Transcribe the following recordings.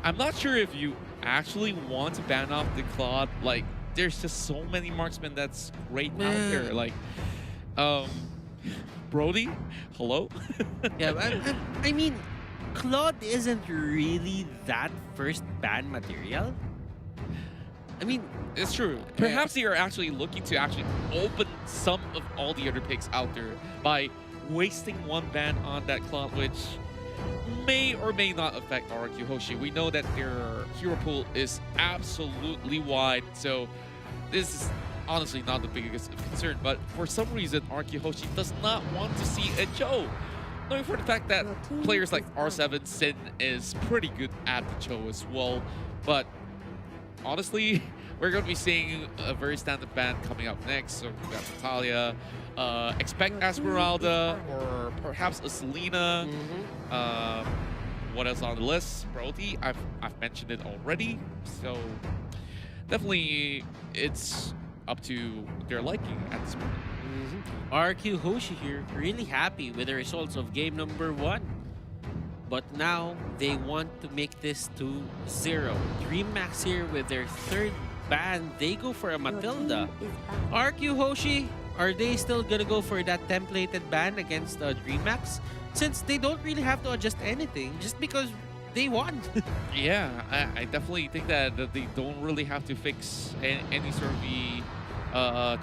I'm not sure if you actually want to ban off the Claude. Like, there's just so many marksmen that's great out there. Like, um, Brody, hello? Yeah, I mean, Claude isn't really that first ban material. I mean, It's true. Perhaps they are actually looking to actually open some of all the other picks out there by wasting one ban on that Claude, which may or may not affect RQ Hoshi. We know that their hero pool is absolutely wide, so this is honestly not the biggest concern. But for some reason, RQ Hoshi does not want to see a Cho. Knowing for the fact that players like R7 Sin is pretty good at the Cho as well. But honestly, we're going to be seeing a very standard ban coming up next. So we got Natalia, expect Esmeralda, or perhaps a Selena. What else on the list? Brody, I've mentioned it already. So definitely it's up to their liking at this point. RQ Hoshi here, really happy with the results of game number 1. But now they want to make this to 0. Dreammax here with their third ban. They go for a Matilda. RQ Hoshi, are they still gonna go for that templated ban against Dreammax? Since they don't really have to adjust anything, just because they won. Yeah, I definitely think that they don't really have to fix any sort of the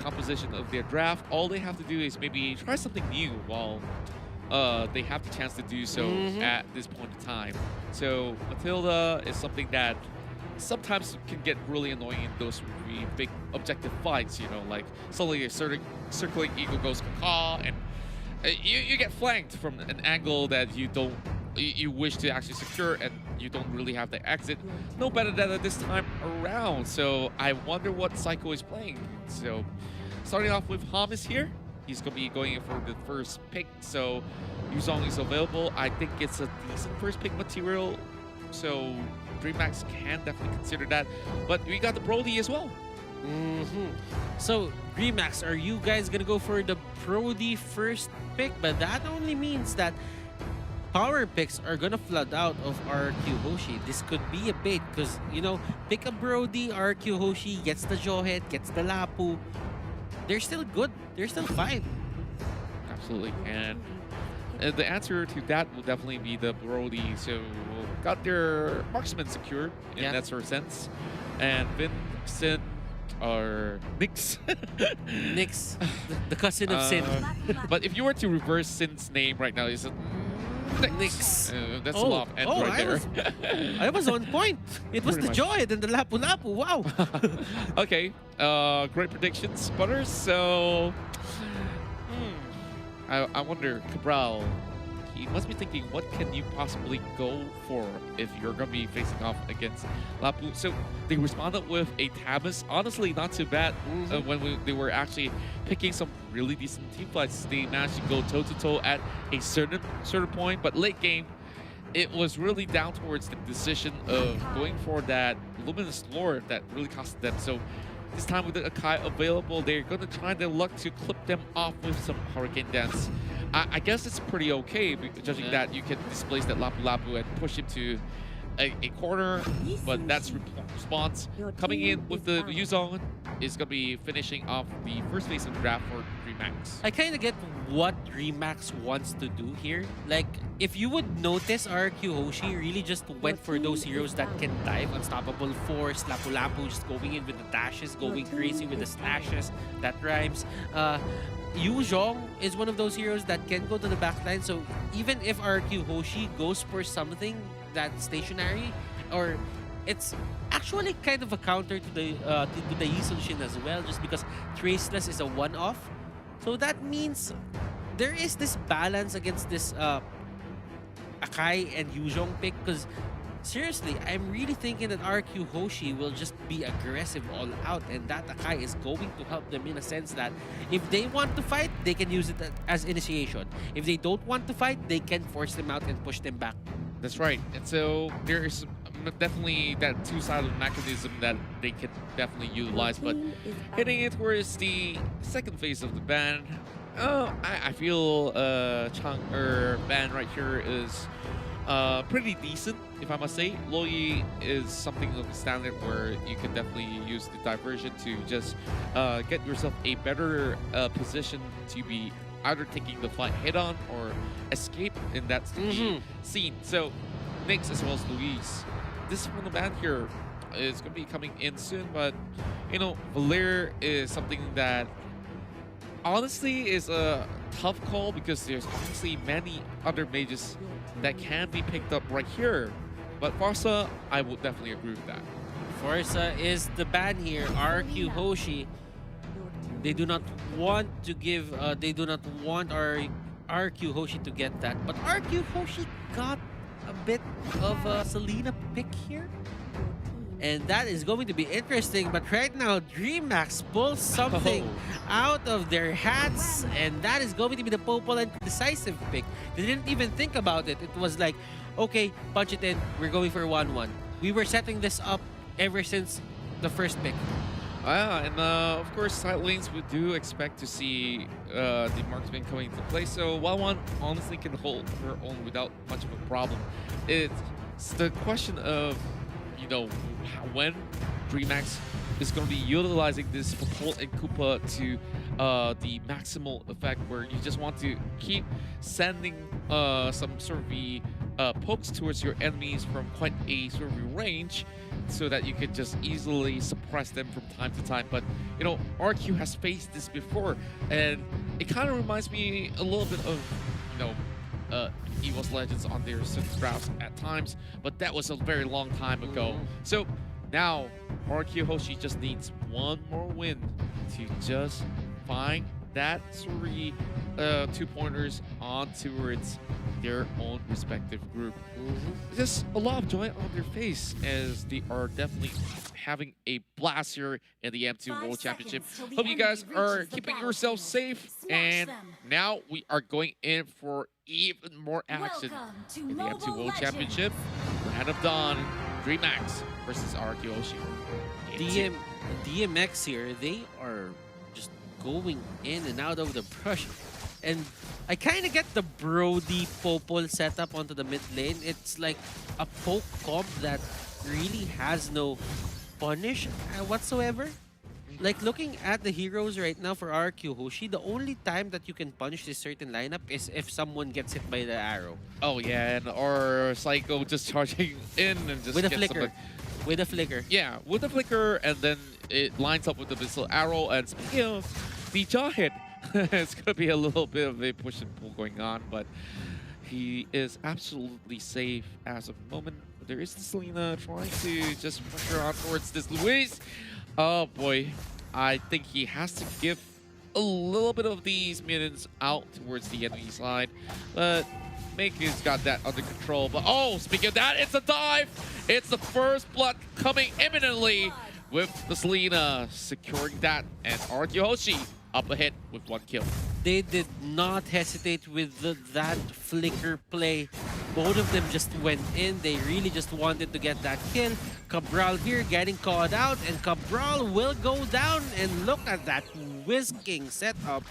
composition of their draft. All they have to do is maybe try something new while they have the chance to do so at this point in time. So Matilda is something that sometimes can get really annoying in those really big objective fights, you know, like suddenly a circling eagle goes caw, and you get flanked from an angle that you wish to actually secure, and you don't really have the exit. No better than this time around. So I wonder what Psycho is playing. So starting off with Hamas here. He's going to be going in for the first pick. So Yuzong is available. I think it's a decent first pick material. So Dreammax can definitely consider that. But we got the Brody as well. So Dreammax, are you guys gonna go for the Brody first pick? But that only means that power picks are gonna flood out of RQ Hoshi. This could be a bait because, you know, pick a Brody, RQ Hoshi gets the Jawhead, gets the Lapu. They're still good. They're still fine. Absolutely. And the answer to that will definitely be the Brody. So got their marksman secured in that sort of sense. And Vincent or Nix. Nix, the cousin of Sin. But if you were to reverse Sin's name right now, it's Nix. That's a lot of N right there. I was on point. It was the Jawhead and the Lapu Lapu. Wow. Okay. Great predictions, Butters. So I wonder, Cabral, he must be thinking, what can you possibly go for if you're going to be facing off against Lapu? So they responded with a Tabas. Honestly, not too bad. When they were actually picking some really decent team fights, they managed to go toe-to-toe at a certain point. But late game, it was really down towards the decision of going for that Luminous Lord that really costed them. So this time with the Akai available, they're going to try their luck to clip them off with some Hurricane Dance. I guess it's pretty okay, judging that you can displace that Lapu Lapu and push him to a corner, but that's response. Coming in with the Yuzong is going to be finishing off the first phase of the draft for Dreammax. I kind of get what Dreammax wants to do here. Like, if you would notice, RQ Hoshi really just went for those heroes that can dive, Unstoppable Force, Lapu Lapu, just going in with the dashes, going crazy with the slashes, that rhymes. Yuzong is one of those heroes that can go to the backline, so even if RQ Hoshi goes for something that's stationary, or it's actually kind of a counter to the Yizun Shin as well, just because Traceless is a one-off. So that means there is this balance against this Akai and Yuzong pick, because seriously, I'm really thinking that RQ Hoshi will just be aggressive all out, and that Akai is going to help them in a sense that if they want to fight, they can use it as initiation. If they don't want to fight, they can force them out and push them back. That's right. And so there is definitely that two-sided mechanism that they can definitely utilize, but hitting it towards the second phase of the ban, I feel Chang ban right here is pretty decent, if I must say. Loyi is something of a standard where you can definitely use the diversion to just get yourself a better position to be either taking the fight head on or escape in that scene. So, Nyx as well as Luis. This from the band here is going to be coming in soon, but you know, Valir is something that honestly is a tough call because there's obviously many other mages that can be picked up right here. But Farsa, I would definitely agree with that. Forza is the ban here. RQ Hoshi. They do not want to give. They do not want our RQ Hoshi to get that. But RQ Hoshi got a bit of a Selena pick here. And that is going to be interesting. But right now, Dreammax pulls something out of their hats. And that is going to be the Popol and decisive pick. They didn't even think about it. It was like, okay, punch it in. We're going for 1-1. We were setting this up ever since the first pick. And of course, side lanes we do expect to see the marksman coming into play. So 1-1 honestly can hold her own without much of a problem. It's the question of, you know, when Dreammax is going to be utilizing this Popol and Koopa to the maximal effect, where you just want to keep sending some sort of pokes towards your enemies from quite a sort of range, so that you could just easily suppress them from time to time. But you know, RQ has faced this before, and it kind of reminds me a little bit of, you know, EVOS Legends on their synth drafts at times, but that was a very long time ago. So now RQ Hoshi just needs one more win to just find that 3 2-pointers on towards their own respective group. Just a lot of joy on their face as they are definitely having a blast here in the M2 World Championship. Hope you guys are keeping yourselves safe, and now we are going in for even more action in the M2 World Championship. Land of Dawn, Dreammax versus RQ Hoshi. DMX here, they are just going in and out of the brush. And I kind of get the Brody Popol setup onto the mid lane. It's like a poke comp that really has no punish whatsoever. Like, looking at the heroes right now for RQ Hoshi, the only time that you can punish this certain lineup is if someone gets hit by the arrow. Oh yeah, and or Psycho just charging in and just with a gets flicker. With a flicker. Yeah, with a flicker, and then it lines up with the missile arrow. And speaking of the jaw hit, it's going to be a little bit of a push and pull going on, but he is absolutely safe as of the moment. There is Selena trying to just pressure on towards this Luis. Oh boy, I think he has to give a little bit of these minions out towards the enemy side, but Make's got that under control. But oh, speaking of that, it's a dive! It's the first blood coming imminently with the Selena securing that, and RQ Hoshi up ahead with 1 kill. They did not hesitate with that flicker play. Both of them just went in. They really just wanted to get that kill. Cabral here getting caught out, and Cabral will go down. And look at that whisking setup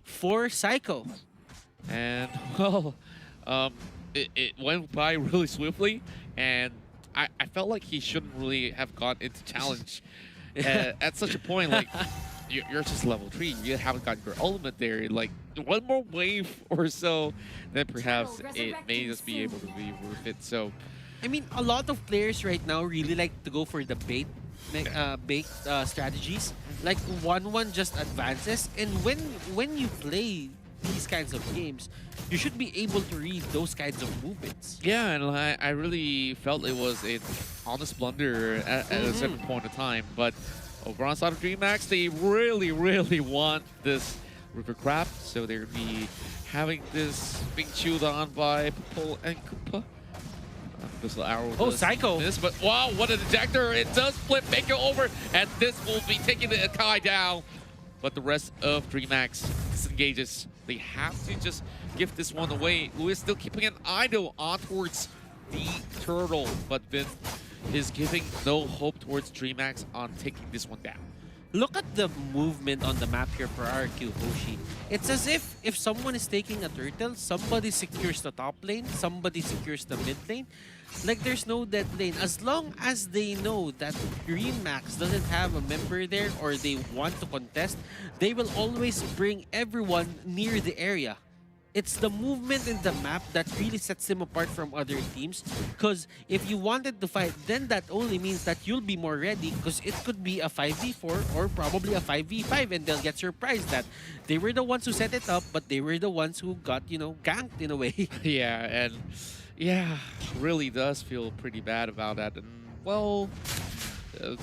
for Psycho. And well, it went by really swiftly, and I felt like he shouldn't really have gone into challenge at such a point. Like, you're just level 3. You haven't got your ultimate there. Like, one more wave or so, then perhaps it may just be able to be worth it. So, I mean, a lot of players right now really like to go for the bait strategies. Like, 1-1 just advances, and when you play these kinds of games, you should be able to read those kinds of movements. Yeah, and I really felt it was an honest blunder at a certain point in time, but over on side of Dreammax, they really, really want this River Crab, so they're going to be having this being chewed on by Popol and Koopa. This little arrow. Oh, Psycho! But wow, what a ejector! It does flip Mako over, and this will be taking the Akai down. But the rest of Dreammax disengages. They have to just give this one away. Luis still keeping an eye though on towards the turtle, but Vin is giving no hope towards Dreammax on taking this one down. Look at the movement on the map here for RQ Hoshi. It's as if someone is taking a turtle, somebody secures the top lane, somebody secures the mid lane. Like there's no dead lane. As long as they know that Dreammax doesn't have a member there or they want to contest, they will always bring everyone near the area. It's the movement in the map that really sets him apart from other teams. Because if you wanted to fight, then that only means that you'll be more ready. Because it could be a 5v4 or probably a 5v5, and they'll get surprised that they were the ones who set it up, but they were the ones who got, you know, ganked in a way. Yeah, and yeah, really does feel pretty bad about that. And well,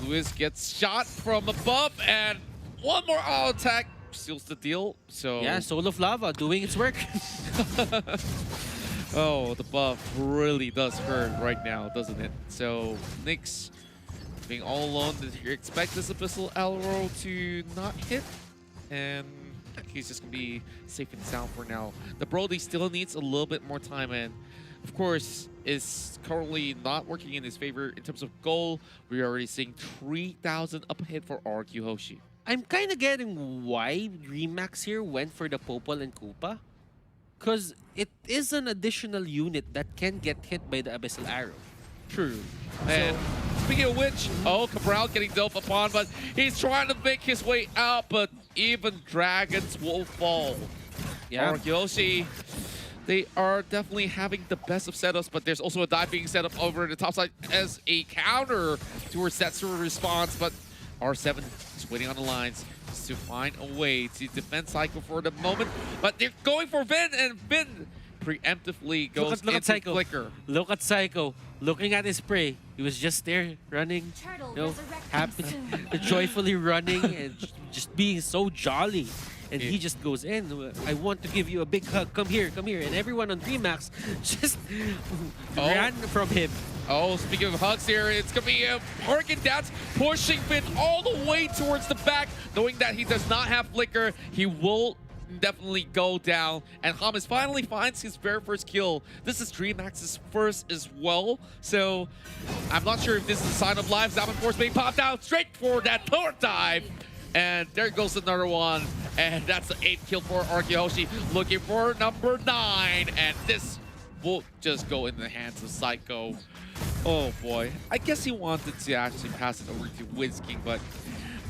Luis gets shot from above, and one more auto attack seals the deal. So Yeah, Soul of Lava doing its work. oh, the buff really does hurt right now, doesn't it? So Nyx being all alone, did you expect this Abyssal Arrow to not hit? And he's just gonna be safe and sound for now. The Brody still needs a little bit more time, and of course is currently not working in his favor in terms of goal. We're already seeing 3,000 up ahead for RQ Hoshi. I'm kind of getting why Dreammax here went for the Popol and Koopa. Because it is an additional unit that can get hit by the Abyssal Arrow. True. And speaking of which, oh, Cabral getting dealt upon, but he's trying to make his way out, but even dragons will fall. Yeah. RQ Hoshi, they are definitely having the best of setups, but there's also a dive being set up over the top side as a counter towards that sort of response, but R7 is waiting on the lines just to find a way to defend Psycho for the moment. But they're going for Vin, and Vin preemptively goes look at into Psycho. Flicker. Look at Psycho, looking at his prey. He was just there, running, you know, happy, joyfully running, and just being so jolly. And he just goes in. I want to give you a big hug. Come here, come here. And everyone on Dreammax just ran from him. Oh, speaking of hugs here, it's going to be a Hurricane Dance pushing Finn all the way towards the back, knowing that he does not have Flicker. He will definitely go down. And Hamas finally finds his very first kill. This is Dreammax's first as well. So I'm not sure if this is a sign of life. Zaman Force being popped out straight for that third dive. And there goes another one. And that's the 8th kill for RQ Hoshi, looking for number 9. And this will just go in the hands of Psycho. Oh boy. I guess he wanted to actually pass it over to Wiz King, but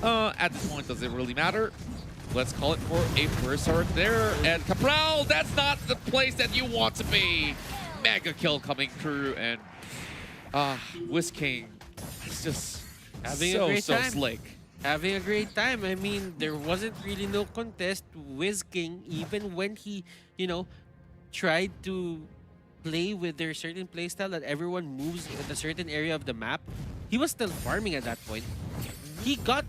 at this point, does it really matter? Let's call it for a first arc there. And Cabral, that's not the place that you want to be. Mega kill coming through, and Wiz King is just Having a great time. slick. Having a great time. I mean, there wasn't really no contest. Wiz King, even when he, you know, tried to play with their certain playstyle that everyone moves in a certain area of the map, he was still farming at that point. He got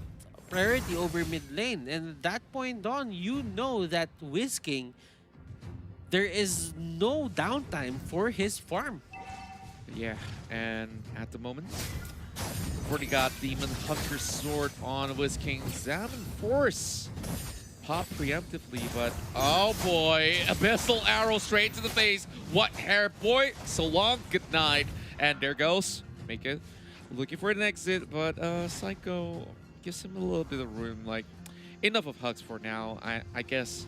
priority over mid lane, and at that point on, you know that Wiz King, there is no downtime for his farm. Yeah, and at the moment, already got Demon Hunter's Sword on Wiz King. Zaman Force pop preemptively, but oh boy, Abyssal Arrow straight to the face. What hair, boy? So long, good night. And there goes Make it. Looking for an exit, but Psycho gives him a little bit of room. Like, enough of hugs for now. I guess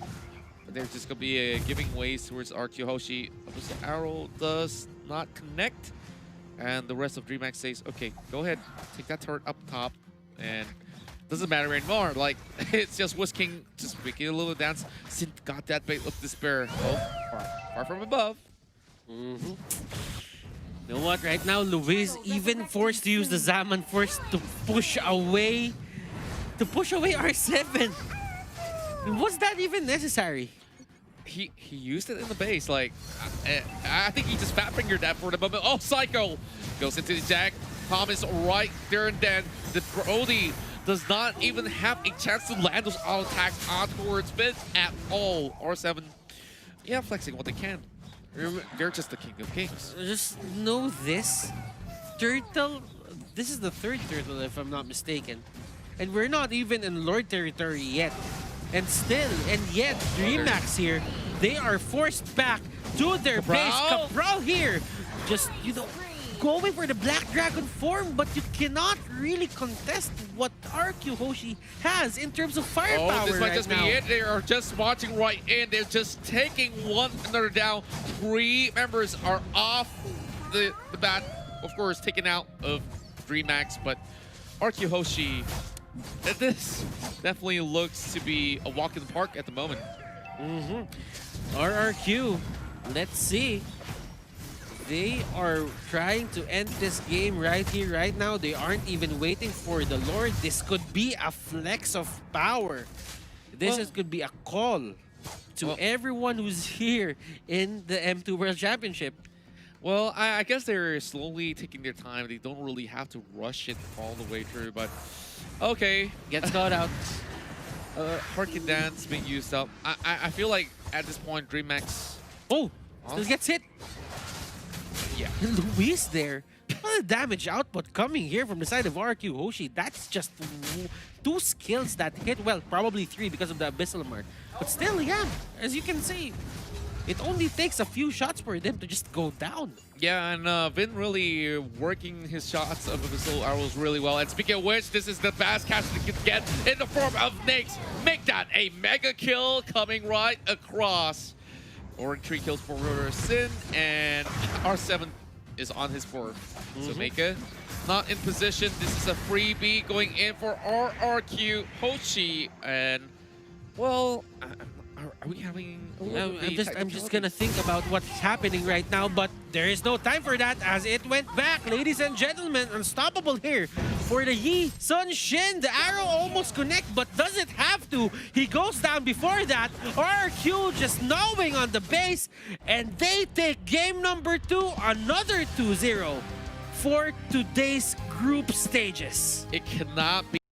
there's just gonna be giving ways towards RQ Hoshi. Abyssal Arrow does not connect. And the rest of Dreammax says, okay, go ahead, take that turret up top, and doesn't matter anymore. Like, it's just Wiz King just making a little dance. Synth got that bait of despair. Oh, far from above. You know what? Right now, Luis even forced to use the Zaman Force to push away R7. Was that even necessary? He used it in the base. Like, I think he just fat fingered that for the moment. Oh, Psycho goes into the jack. Thomas right there and then. The Brody does not even have a chance to land those auto attacks on towards mid at all. R7, yeah, flexing what they can. They're just the king of kings. Just know this. Turtle, this is the third turtle if I'm not mistaken. And we're not even in Lord territory yet. And yet, Dreammax here, they are forced back to their base. Cabral here, just, you know, going for the Black Dragon form, but you cannot really contest what RQ Hoshi has in terms of firepower. Oh, this might right just now. be it. They are just marching right in. They're just taking one another down. 3 members are off the bat. Of course, taken out of Dreammax, but RQ Hoshi, this definitely looks to be a walk in the park at the moment. RRQ, let's see. They are trying to end this game right here, right now. They aren't even waiting for the Lord. This could be a flex of power. Could be a call to everyone who's here in the M2 World Championship. Well, I guess they're slowly taking their time. They don't really have to rush it all the way through, but okay. Gets caught out. Harken Dance being used up. I feel like at this point, Dreammax... Oh, still gets hit. Yeah. Luis there. What a damage output coming here from the side of RQ Hoshi. That's just 2 skills that hit. Well, probably 3 because of the Abyssal Mark. But still, yeah, as you can see, it only takes a few shots for them to just go down. Yeah, and Vin really working his shots of Abyssal Arrows really well. And speaking of which, this is the fast catch they can get in the form of Nyx. Make that a mega kill coming right across. Or 3 kills for Sin, and R7 is on his 4th. So Mega not in position. This is a freebie going in for RRQ Hoshi, and well, are we having? I'm just gonna think about what's happening right now, but there is no time for that as it went back, ladies and gentlemen. Unstoppable here for the Yi Sun Shin. The arrow almost connect, but does it have to? He goes down before that. RQ just gnawing on the base, and they take game number 2, another 2-0 for today's group stages. It cannot be